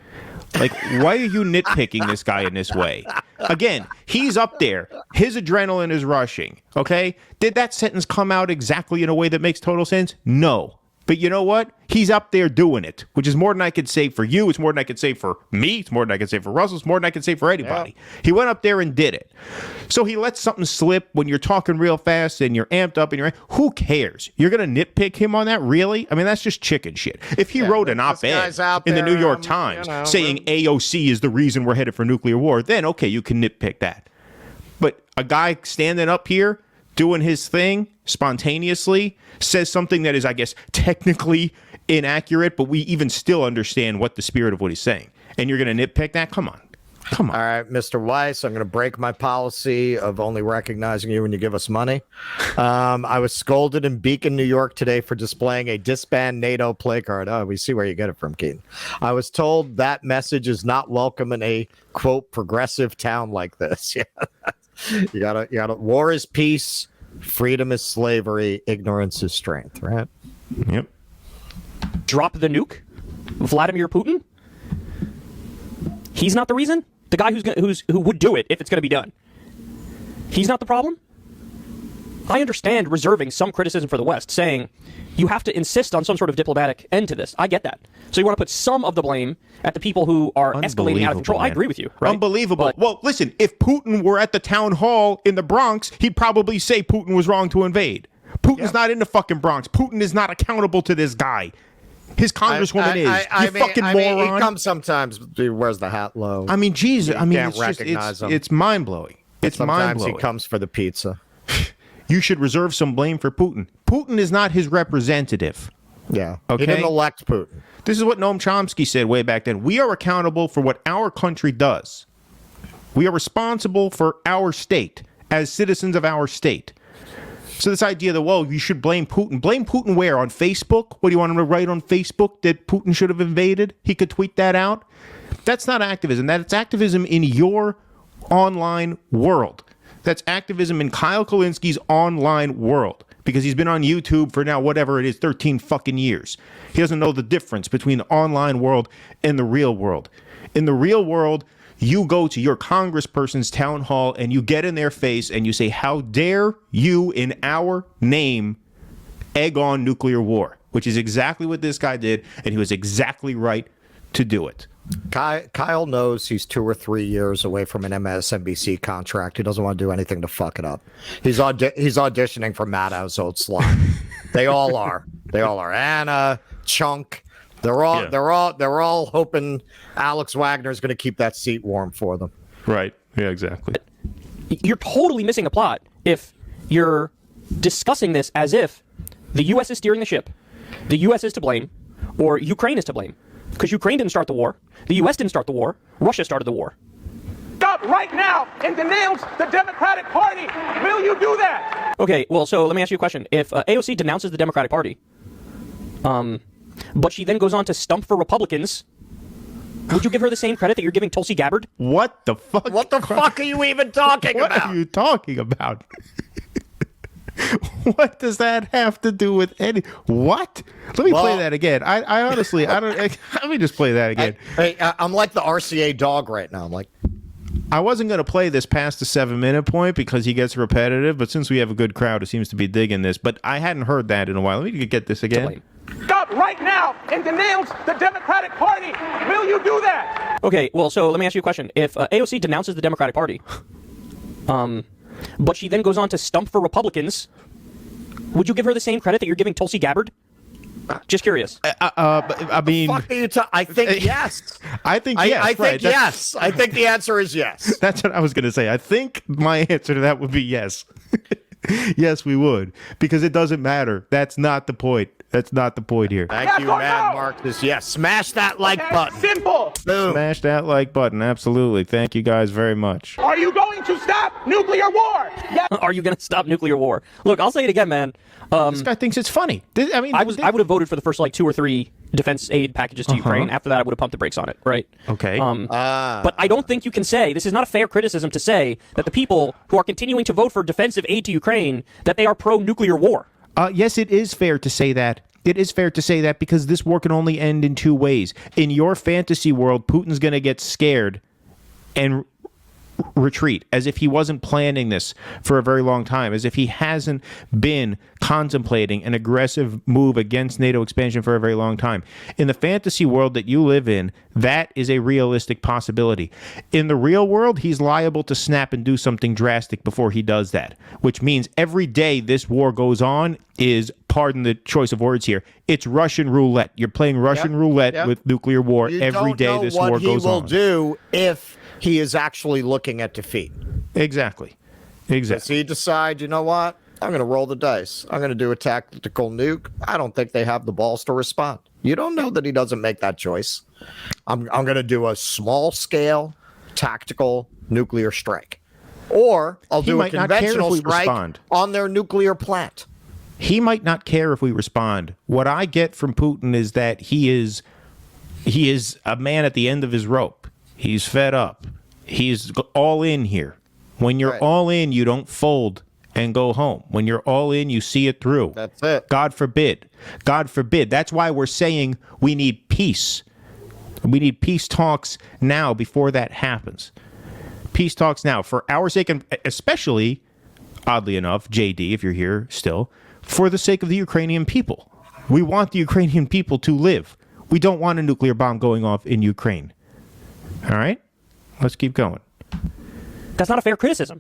[SPEAKER 1] Like, why are you nitpicking this guy in this way? Again, he's up there. His adrenaline is rushing, okay? Did that sentence come out exactly in a way that makes total sense? No. But you know what? He's up there doing it, which is more than I could say for you. It's more than I could say for me. It's more than I could say for Russell. It's more than I could say for anybody. Yeah. He went up there and did it. So he lets something slip when you're talking real fast and you're amped up and you're... Who cares? You're going to nitpick him on that? Really? I mean, that's just chicken shit. If he wrote an op-ed in the New York Times saying AOC is the reason we're headed for nuclear war, then, okay, you can nitpick that. But a guy standing up here doing his thing spontaneously says something that is, I guess, technically inaccurate, but we even still understand what the spirit of what he's saying. And you're going to nitpick that? Come on. Come on.
[SPEAKER 3] All right, Mr. Weiss, I'm going to break my policy of only recognizing you when you give us money. I was scolded in Beacon, New York today for displaying a disband NATO placard. Oh, we see where you get it from, Keaton. I was told that message is not welcome in a, quote, progressive town like this. Yeah. You gotta, war is peace, freedom is slavery, ignorance is strength, right?
[SPEAKER 1] Yep.
[SPEAKER 2] Drop the nuke? Vladimir Putin? He's not the reason? The guy who would do it if it's going to be done. He's not the problem? I understand reserving some criticism for the West, saying you have to insist on some sort of diplomatic end to this. I get that. So you want to put some of the blame at the people who are escalating out of control.
[SPEAKER 1] Man.
[SPEAKER 2] I agree with you. Right?
[SPEAKER 1] Unbelievable.
[SPEAKER 2] But,
[SPEAKER 1] well, listen, if Putin were at the town hall in the Bronx, he'd probably say Putin was wrong to invade. Putin's not in the fucking Bronx. Putin is not accountable to this guy. His congresswoman moron.
[SPEAKER 3] He comes sometimes. He wears the hat low.
[SPEAKER 1] I mean, Jesus. I mean,
[SPEAKER 3] can't recognize him.
[SPEAKER 1] It's mind blowing. It's mind
[SPEAKER 3] Sometimes
[SPEAKER 1] blowing.
[SPEAKER 3] he comes for the pizza.
[SPEAKER 1] You should reserve some blame for Putin. Putin is not his representative.
[SPEAKER 3] Yeah.
[SPEAKER 1] Okay.
[SPEAKER 3] He didn't elect Putin.
[SPEAKER 1] This is what Noam Chomsky said way back then. We are accountable for what our country does. We are responsible for our state as citizens of our state. So this idea that, well, you should blame Putin. Blame Putin where? On Facebook? What, do you want him to write on Facebook that Putin should have invaded? He could tweet that out? That's not activism. That's activism in your online world. That's activism in Kyle Kulinski's online world. Because he's been on YouTube for now, whatever it is, 13 fucking years. He doesn't know the difference between the online world and the real world. In the real world, you go to your congressperson's town hall and you get in their face and you say, how dare you in our name egg on nuclear war, which is exactly what this guy did. And he was exactly right to do it.
[SPEAKER 3] Kyle knows he's 2 or 3 years away from an MSNBC contract. He doesn't want to do anything to fuck it up. He's auditioning for Maddow's old slot. They all are. Anna, Chunk. They're all hoping Alex Wagner is going to keep that seat warm for them.
[SPEAKER 1] Right. Yeah, exactly.
[SPEAKER 2] You're totally missing the plot if you're discussing this as if the U.S. is steering the ship, the U.S. is to blame, or Ukraine is to blame. Because Ukraine didn't start the war. The U.S. didn't start the war. Russia started the war.
[SPEAKER 5] Stop right now and denounce the Democratic Party. Will you do that?
[SPEAKER 2] Okay, well, so let me ask you a question. If AOC denounces the Democratic Party, but she then goes on to stump for Republicans, would you give her the same credit that you're giving Tulsi Gabbard?
[SPEAKER 1] What the fuck?
[SPEAKER 3] What the fuck are you even talking
[SPEAKER 1] What
[SPEAKER 3] about?
[SPEAKER 1] are you talking about? What does that have to do with any? What? Let me play that again. I honestly, I don't. Let me just play that again.
[SPEAKER 3] I'm like the RCA dog right now. I'm like,
[SPEAKER 1] I wasn't going to play this past the 7-minute point because he gets repetitive, but since we have a good crowd, it seems to be digging this. But I hadn't heard that in a while. Let me get this again.
[SPEAKER 5] Stop right now and denounce the Democratic Party. Will you do that?
[SPEAKER 2] Okay, well, so let me ask you a question. If AOC denounces the Democratic Party, but she then goes on to stump for Republicans, would you give her the same credit that you're giving Tulsi Gabbard? Just curious.
[SPEAKER 1] I mean,
[SPEAKER 3] I think yes.
[SPEAKER 1] I think yes.
[SPEAKER 3] I think yes. I think the answer is yes.
[SPEAKER 1] That's what I was going to say. I think my answer to that would be yes. Yes, we would, because it doesn't matter. That's not the point. That's not the point here.
[SPEAKER 3] Thank you, Mad Marcus. Yes, smash that like button.
[SPEAKER 5] Simple.
[SPEAKER 3] Boom.
[SPEAKER 1] Smash that like button. Absolutely. Thank you guys very much.
[SPEAKER 5] Are you going to stop nuclear war? Yes.
[SPEAKER 2] Are you going to stop nuclear war? Look, I'll say it again, man.
[SPEAKER 1] This guy thinks it's funny. I
[SPEAKER 2] would have voted for the first 2 or 3 defense aid packages to Ukraine. After that, I would have pumped the brakes on it, right?
[SPEAKER 1] Okay.
[SPEAKER 2] But I don't think you can say, this is not a fair criticism to say, that the people who are continuing to vote for defensive aid to Ukraine, that they are pro-nuclear war.
[SPEAKER 1] Yes, it is fair to say that. It is fair to say that because this war can only end in 2 ways. In your fantasy world, Putin's going to get scared and retreat, as if he wasn't planning this for a very long time, as if he hasn't been contemplating an aggressive move against NATO expansion for a very long time. In the fantasy world that you live in, that is a realistic possibility. In the real world, he's liable to snap and do something drastic before he does that, which means every day this war goes on is, pardon the choice of words here, it's Russian roulette. You're playing Russian roulette with nuclear war every day this war goes on.
[SPEAKER 3] You don't know what he will do if he is actually looking at defeat.
[SPEAKER 1] Exactly.
[SPEAKER 3] Does he decide, you know what? I'm going to roll the dice. I'm going to do a tactical nuke. I don't think they have the balls to respond. You don't know that he doesn't make that choice. I'm going to do a small scale tactical nuclear strike. Or I'll do a
[SPEAKER 1] might not care if
[SPEAKER 3] conventional
[SPEAKER 1] we
[SPEAKER 3] strike
[SPEAKER 1] respond.
[SPEAKER 3] on their nuclear plant.
[SPEAKER 1] He might not care if we respond. What I get from Putin is that he is a man at the end of his rope. He's fed up. He's all in here. When you're all in, you don't fold and go home. When you're all in, you see it through.
[SPEAKER 3] That's it.
[SPEAKER 1] God forbid. God forbid. That's why we're saying we need peace. We need peace talks now before that happens. Peace talks now for our sake, and especially, oddly enough, JD, if you're here still, for the sake of the Ukrainian people. We want the Ukrainian people to live. We don't want a nuclear bomb going off in Ukraine. All right? Let's keep going.
[SPEAKER 2] That's not a fair criticism.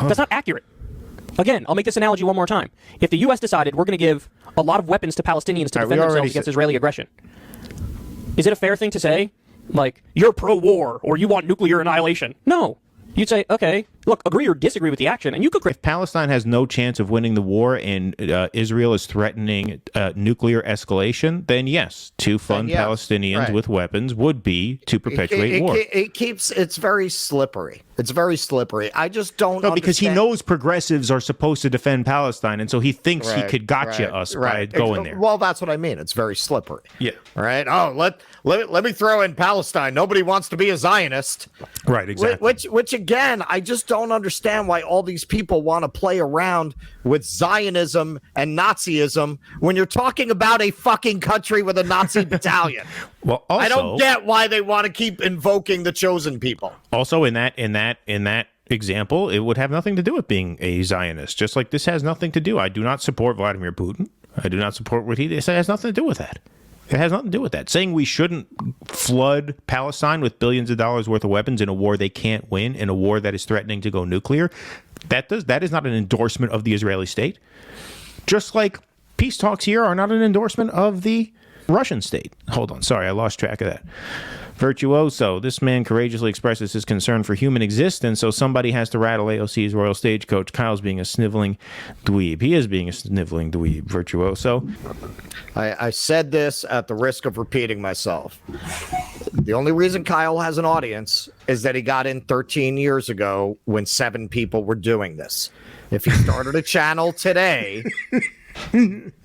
[SPEAKER 2] That's not accurate. Again, I'll make this analogy one more time. If the U.S. decided we're going to give a lot of weapons to Palestinians to defend themselves against Israeli aggression, is it a fair thing to say, like, you're pro-war or you want nuclear annihilation? No. You'd say, okay, look, agree or disagree with the action, and you could...
[SPEAKER 1] If Palestine has no chance of winning the war and Israel is threatening nuclear escalation, then yes, to fund Palestinians with weapons would be to perpetuate war.
[SPEAKER 3] It's very slippery. It's very slippery. I just don't understand.
[SPEAKER 1] Because he knows progressives are supposed to defend Palestine, and so he thinks he could gotcha us by going there.
[SPEAKER 3] Well, that's what I mean. It's very slippery.
[SPEAKER 1] Yeah.
[SPEAKER 3] All right. Oh, let me throw in Palestine. Nobody wants to be a Zionist.
[SPEAKER 1] Right, exactly.
[SPEAKER 3] Which again, I just don't understand why all these people want to play around with Zionism and Nazism when you're talking about a fucking country with a Nazi battalion.
[SPEAKER 1] Well, also,
[SPEAKER 3] I don't get why they want to keep invoking the chosen people.
[SPEAKER 1] Also, in that example, it would have nothing to do with being a Zionist. Just like this has nothing to do. I do not support Vladimir Putin. I do not support what he did. It has nothing to do with that. It has nothing to do with that. Saying we shouldn't flood Palestine with billions of dollars worth of weapons in a war they can't win, in a war that is threatening to go nuclear, that is not an endorsement of the Israeli state. Just like peace talks here are not an endorsement of the Russian state. Hold on. Sorry, I lost track of that. Virtuoso. This man courageously expresses his concern for human existence, so somebody has to rattle AOC's royal stagecoach. Kyle's being a sniveling dweeb. He is being a sniveling dweeb, Virtuoso.
[SPEAKER 3] I said this at the risk of repeating myself. The only reason Kyle has an audience is that he got in 13 years ago when 7 people were doing this. If he started a channel today,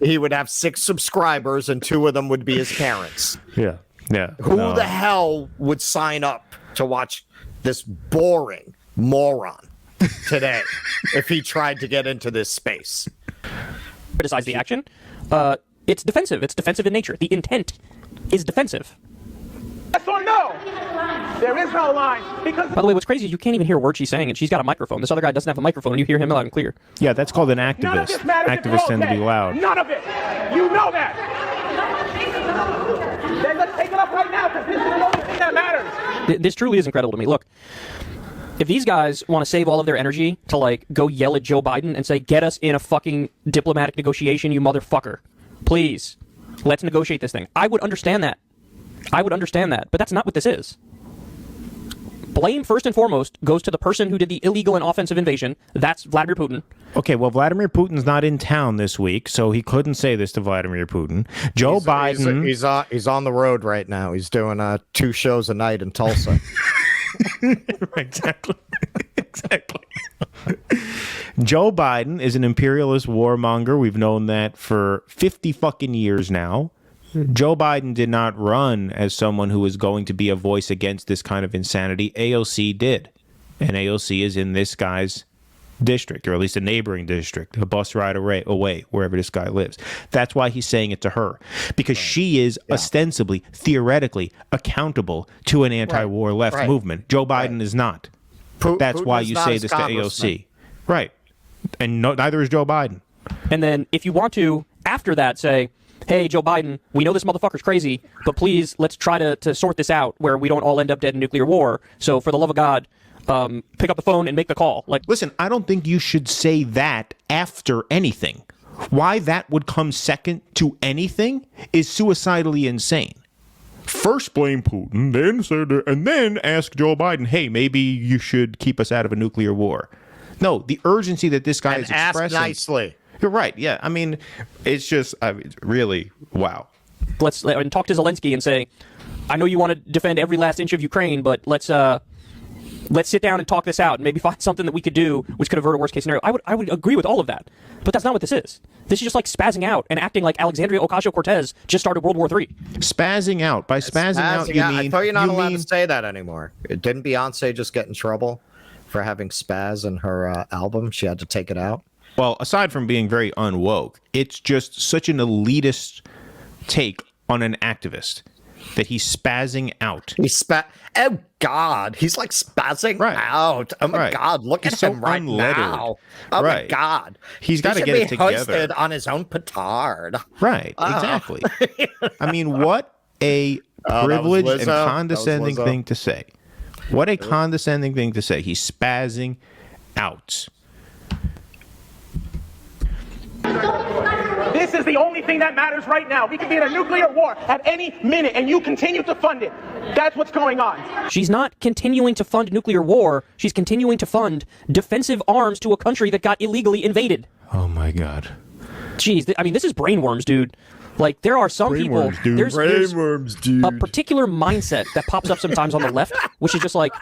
[SPEAKER 3] he would have 6 subscribers and 2 of them would be his parents.
[SPEAKER 1] Yeah. Yeah.
[SPEAKER 3] Who the hell would sign up to watch this boring moron today if he tried to get into this space?
[SPEAKER 2] Criticize the action. It's defensive. It's defensive in nature. The intent is defensive.
[SPEAKER 5] Yes or no? There is no line. Because
[SPEAKER 2] by the way, what's crazy is you can't even hear a word she's saying, and she's got a microphone. This other guy doesn't have a microphone, and you hear him loud and clear.
[SPEAKER 1] Yeah, that's called an activist. Activists tend to be loud.
[SPEAKER 5] None of it. You know that. Then let's take it up right now, because this is the only thing that matters.
[SPEAKER 2] This truly is incredible to me. Look, if these guys want to save all of their energy to, like, go yell at Joe Biden and say, get us in a fucking diplomatic negotiation, you motherfucker. Please, let's negotiate this thing. I would understand that. But that's not what this is. Blame, first and foremost, goes to the person who did the illegal and offensive invasion. That's Vladimir Putin.
[SPEAKER 1] Okay, well, Vladimir Putin's not in town this week, so he couldn't say this to Vladimir Putin. Joe Biden...
[SPEAKER 3] He's on the road right now. He's doing 2 shows a night in Tulsa.
[SPEAKER 1] Exactly. Joe Biden is an imperialist warmonger. We've known that for 50 fucking years now. Joe Biden did not run as someone who was going to be a voice against this kind of insanity. AOC did. And AOC is in this guy's district, or at least a neighboring district, a bus ride away, wherever this guy lives. That's why he's saying it to her. Because she is ostensibly, theoretically, accountable to an anti-war left movement. Joe Biden is not. That's why you say this to AOC. Right. And neither is Joe Biden.
[SPEAKER 2] And then if you want to, after that, say, hey, Joe Biden, we know this motherfucker's crazy, but please, let's try to sort this out where we don't all end up dead in nuclear war. So for the love of God, pick up the phone and make the call. Like,
[SPEAKER 1] listen, I don't think you should say that after anything. Why that would come second to anything is suicidally insane. First blame Putin, and then ask Joe Biden, hey, maybe you should keep us out of a nuclear war. No, the urgency that this guy is expressing.
[SPEAKER 3] Ask nicely.
[SPEAKER 1] You're right. Yeah. I mean, it's just really, wow.
[SPEAKER 2] Let's talk to Zelensky and say, I know you want to defend every last inch of Ukraine, but let's let's sit down and talk this out and maybe find something that we could do which could avert a worst case scenario. I would agree with all of that. But that's not what this is. This is just like spazzing out and acting like Alexandria Ocasio-Cortez just started World War III.
[SPEAKER 1] Spazzing out. By spazzing out, you mean...
[SPEAKER 3] I thought you're not allowed to say that anymore. Didn't Beyonce just get in trouble for having spaz in her album? She had to take it out.
[SPEAKER 1] Well, aside from being very unwoke, it's just such an elitist take on an activist that he's spazzing out.
[SPEAKER 3] Oh God, he's like spazzing out. Oh my God, look at him right now. Oh my God,
[SPEAKER 1] he's got to get it together.
[SPEAKER 3] Hoisted on his own petard.
[SPEAKER 1] Right, exactly. I mean, what a privileged and condescending thing to say. What a condescending thing to say. He's spazzing out.
[SPEAKER 5] This is the only thing that matters right now. We could be in a nuclear war at any minute, and you continue to fund it. That's what's going on.
[SPEAKER 2] She's not continuing to fund nuclear war. She's continuing to fund defensive arms to a country that got illegally invaded.
[SPEAKER 1] Oh, my God.
[SPEAKER 2] Jeez, I mean, this is brainworms, dude. Like, there are some people... There's a particular mindset that pops up sometimes on the left, which is just like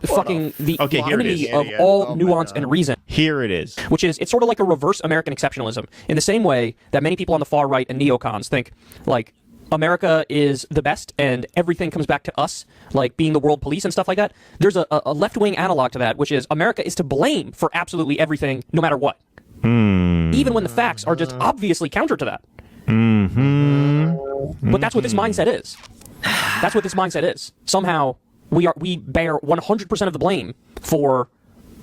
[SPEAKER 2] fucking the enemy of all nuance and reason.
[SPEAKER 1] Here it is.
[SPEAKER 2] Which is, it's sort of like a reverse American exceptionalism. In the same way that many people on the far right and neocons think, like, America is the best and everything comes back to us, like being the world police and stuff like that. There's a left-wing analog to that, which is America is to blame for absolutely everything, no matter what. Even when the facts are just obviously counter to that. But that's what this mindset is. That's what this mindset is. Somehow we bear 100% of the blame for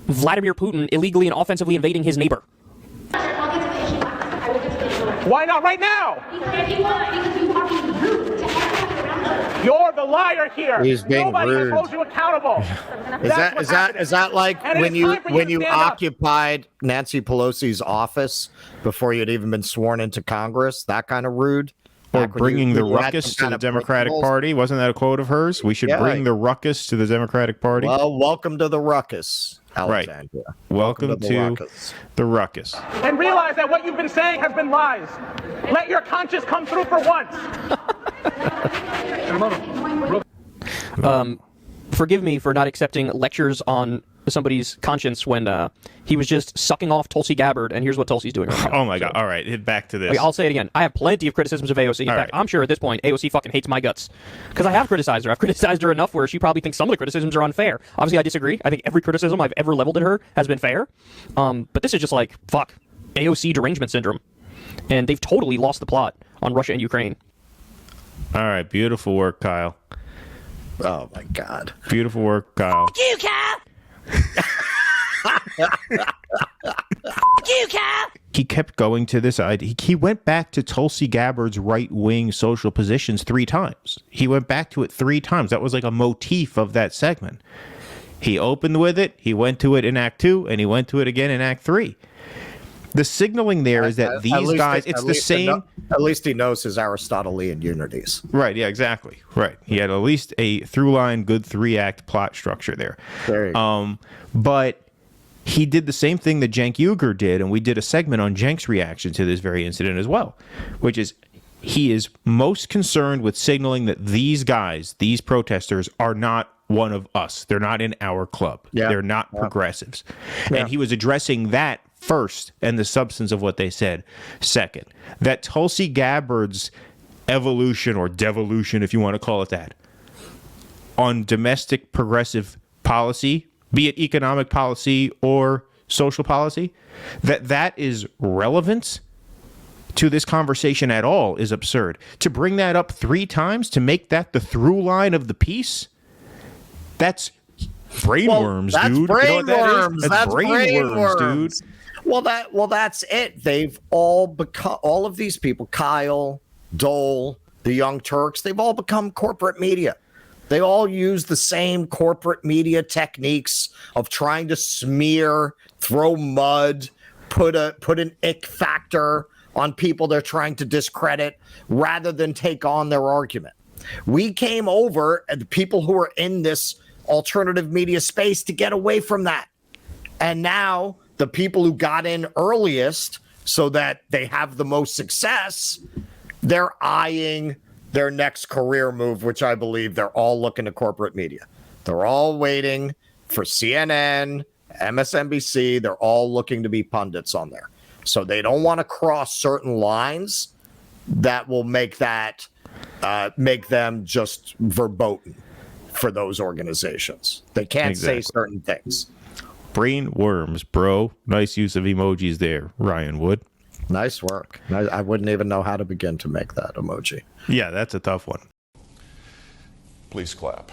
[SPEAKER 2] Vladimir Putin illegally and offensively invading his neighbor.
[SPEAKER 5] Why not right now? You're the liar here.
[SPEAKER 3] He's being
[SPEAKER 5] Nobody
[SPEAKER 3] rude.
[SPEAKER 5] can hold you accountable.
[SPEAKER 3] Is that like when you occupied Nancy Pelosi's office before you'd even been sworn into Congress? That kind of rude.
[SPEAKER 1] Or bringing the ruckus to the Democratic Party. Wasn't that a quote of hers? We should bring the ruckus to the Democratic Party.
[SPEAKER 3] Well, welcome to the ruckus, Alexandria.
[SPEAKER 1] Right. Welcome to the ruckus.
[SPEAKER 5] And realize that what you've been saying has been lies. Let your conscience come through for once.
[SPEAKER 2] Forgive me for not accepting lectures on somebody's conscience when he was just sucking off Tulsi Gabbard, and here's what Tulsi's doing right now.
[SPEAKER 1] Oh my God. All right, back to this.
[SPEAKER 2] Okay, I'll say it again. I have plenty of criticisms of AOC. In fact, I'm sure at this point AOC fucking hates my guts. Because I have criticized her. I've criticized her enough where she probably thinks some of the criticisms are unfair. Obviously, I disagree. I think every criticism I've ever leveled at her has been fair. But this is just like, fuck, AOC derangement syndrome. And they've totally lost the plot on Russia and Ukraine.
[SPEAKER 1] All right, beautiful work, Kyle.
[SPEAKER 3] Oh my God.
[SPEAKER 1] Beautiful work, Kyle.
[SPEAKER 6] You, Kyle! You, Kyle!
[SPEAKER 1] He kept going to this idea. He went back to Tulsi Gabbard's right-wing social positions 3 times. He went back to it 3 times. That was like a motif of that segment. He opened with it, he went to it in Act 2, and he went to it again in Act 3. The signaling there is that these guys, it's the same.
[SPEAKER 3] At least he knows his Aristotelian unities.
[SPEAKER 1] Right, yeah, exactly. Right. He had at least a through-line, good 3-act plot structure there.
[SPEAKER 3] There you go.
[SPEAKER 1] But he did the same thing that Cenk Uygur did, and we did a segment on Cenk's reaction to this very incident as well, which is he is most concerned with signaling that these guys, these protesters, are not one of us. They're not in our club.
[SPEAKER 3] Yeah.
[SPEAKER 1] They're not progressives.
[SPEAKER 3] Yeah.
[SPEAKER 1] And he was addressing that first, and the substance of what they said second. That Tulsi Gabbard's evolution or devolution, if you want to call it that, on domestic progressive policy, be it economic policy or social policy, that is relevant to this conversation at all is absurd. To bring that up 3 times, to make that the through line of the piece, that's brainworms, dude.
[SPEAKER 3] Brainworms.
[SPEAKER 1] That's brainworms, dude.
[SPEAKER 3] Well, that's it. They've all become, all of these people, Kyle, Dole, the Young Turks, they've all become corporate media. They all use the same corporate media techniques of trying to smear, throw mud, put an ick factor on people they're trying to discredit rather than take on their argument. We came over, and the people who are in this alternative media space, to get away from that. And now the people who got in earliest so that they have the most success, they're eyeing their next career move, which I believe they're all looking to corporate media. They're all waiting for CNN, MSNBC, they're all looking to be pundits on there. So they don't want to cross certain lines that will make them just verboten for those organizations. They can't say certain things.
[SPEAKER 1] Brain worms, bro. Nice use of emojis there, Ryan Wood.
[SPEAKER 3] Nice work. I wouldn't even know how to begin to make that emoji.
[SPEAKER 1] Yeah, that's a tough one.
[SPEAKER 6] Please clap.